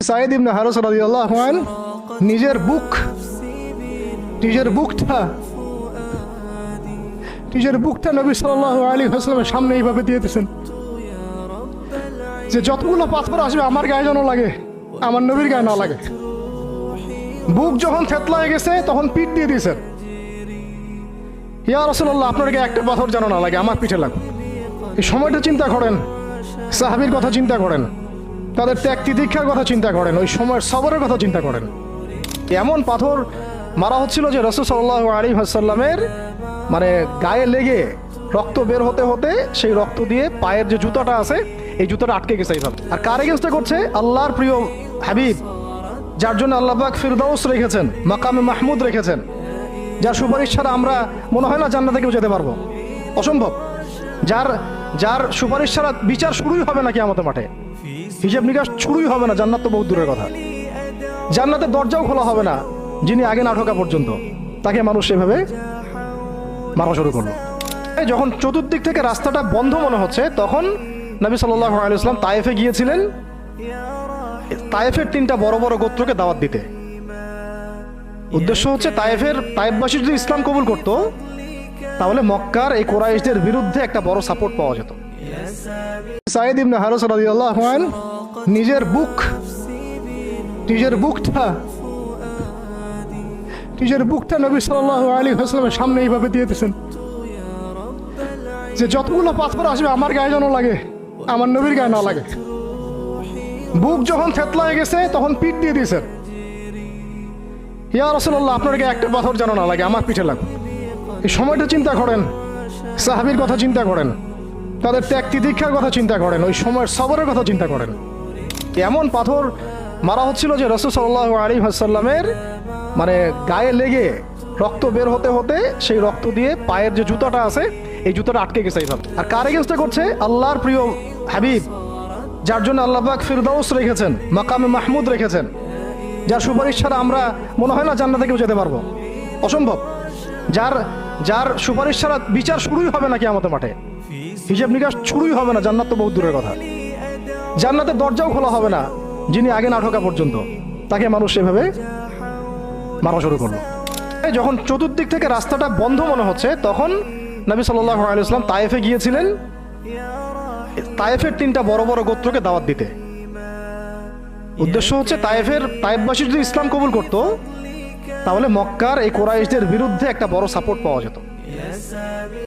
সাঈদ ইবনে হারিস রাদিয়াল্লাহু আনহু নিজের বুকটা নবী সাল্লাল্লাহু আলাইহি ওয়াসাল্লামের সামনে এইভাবে দিয়ে দিয়েছেন যে যতগুলো পাথর আসবে আমার গায়ে যেন লাগে, আমার নবীর গায়ে না লাগে। বুক যখন থেতলায় গেছে তখন পিঠ দিয়ে দিয়েছেন, ইয়া রাসূলুল্লাহ আপনার গায়ে একটা পাথর যেন না লাগে, আমার পিঠে লাগুক। এই সময়টা চিন্তা করেন, সাহাবীর কথা চিন্তা করেন, তাদের ত্যাগ তিতিক্ষার কথা চিন্তা করেন, ওই সময়ের সবরের কথা চিন্তা করেন। এমন পাথর মারা হচ্ছিল যে রাসূল সাল্লাল্লাহু আলাইহি ওয়াসাল্লামের মানে গায়ে লেগে রক্ত বের হতে হতে সেই রক্ত দিয়ে পায়ের যে জুতাটা আছে এই জুতাটা আটকে গেছে এইভাবে। আর কার এগেইনস্টে করছে? আল্লাহর প্রিয় হাবিব, যার জন্য আল্লাহ পাক ফিরদাউস রেখেছেন, মাকামে মাহমুদ রেখেছেন, যার সুপারিশ ছাড়া আমরা মনে হয় না জান্নাতে কেউ যেতে পারবো, অসম্ভব। যার সুপারিশ ছাড়া বিচার শুরুই হবে না কিয়ামতের মাঠে, হিসাব নিকাশ শুরুই হবে না, জান্নাত তো বহুত দূরের কথা। জান্নাতের দরজাও খোলা হবে না, যিনি আগে না ঢোকা পর্যন্ত তাকে মানুষ সেভাবে মারা শুরু করলো। যখন চতুর্দিক থেকে রাস্তাটা বন্ধ মনে হচ্ছে তখন নবী সাল্লাল্লাহু আলাইহি ওয়াসাল্লাম তায়েফে গিয়েছিলেন, তায়েফের 3টা বড় বড় গোত্রকে দাওয়াত দিতে। উদ্দেশ্য হচ্ছে তায়েফবাসী যদি ইসলাম কবুল করত তাহলে মক্কার এই কুরাইশদের বিরুদ্ধে একটা বড় সাপোর্ট পাওয়া যেত। সাঈদ ইবনে হারিস রাদিয়াল্লাহু আনহু নিজের বুকটা নবী সাল্লাল্লাহু আলাইহি ওয়াসাল্লামের সামনে এইভাবে দিয়ে দিয়েছেন যে যতগুলো পাথর আসবে আমার গায়ে যেন লাগে, আমার নবীর গায়ে না লাগে। বুক যখন থেতলায় গেছে তখন পিঠ দিয়ে দিয়েছেন, ইয়া রাসূলুল্লাহ আপনার গায়ে একটা পাথর যেন না লাগে, আমার পিঠে লাগুক। এই সময়টা চিন্তা করেন, সাহাবীর কথা চিন্তা করেন, তাদের ত্যাগ তিতিক্ষার কথা চিন্তা করেন, ওই সময়ের সবরের কথা চিন্তা করেন। এমন পাথর মারা হচ্ছিল যে রাসূল সাল্লাল্লাহু আলাইহি ওয়াসাল্লামের মানে গায়ে লেগে রক্ত বের হতে হতে সেই রক্ত দিয়ে পায়ের যে জুতাটা আছে এই জুতাটা আটকে গেছে এইভাবে। আর কার এগেইনস্টে করছে? আল্লাহর প্রিয় হাবিব, যার জন্য আল্লাহ পাক ফিরদাউস রেখেছেন, মাকামে মাহমুদ রেখেছেন, যার সুপারিশ ছাড়া আমরা মনে হয় না জান্নাতে কেউ যেতে পারবো, অসম্ভব। যার সুপারিশ ছাড়া বিচার শুরুই হবে না কিয়ামতের মাঠে, হিসাব নিকাশ শুরুই হবে না, জান্নাত তো বহুত দূরের কথা। জান্নাতের দরজাও খোলা হবে না, যিনি আগে না ঢোকা পর্যন্ত তাকে মানুষ সেভাবে মারা শুরু করলো। যখন চতুর্দিক থেকে রাস্তাটা বন্ধ মনে হচ্ছে তখন নবী সাল্লাল্লাহু আলাইহি ওয়াসাল্লাম তায়েফে গিয়েছিলেন, তায়েফের 3টা বড় বড় গোত্রকে দাওয়াত দিতে। উদ্দেশ্য হচ্ছে তায়েফবাসী যদি ইসলাম কবুল করত তাহলে মক্কার এই কুরাইশদের বিরুদ্ধে একটা বড় সাপোর্ট পাওয়া যেত।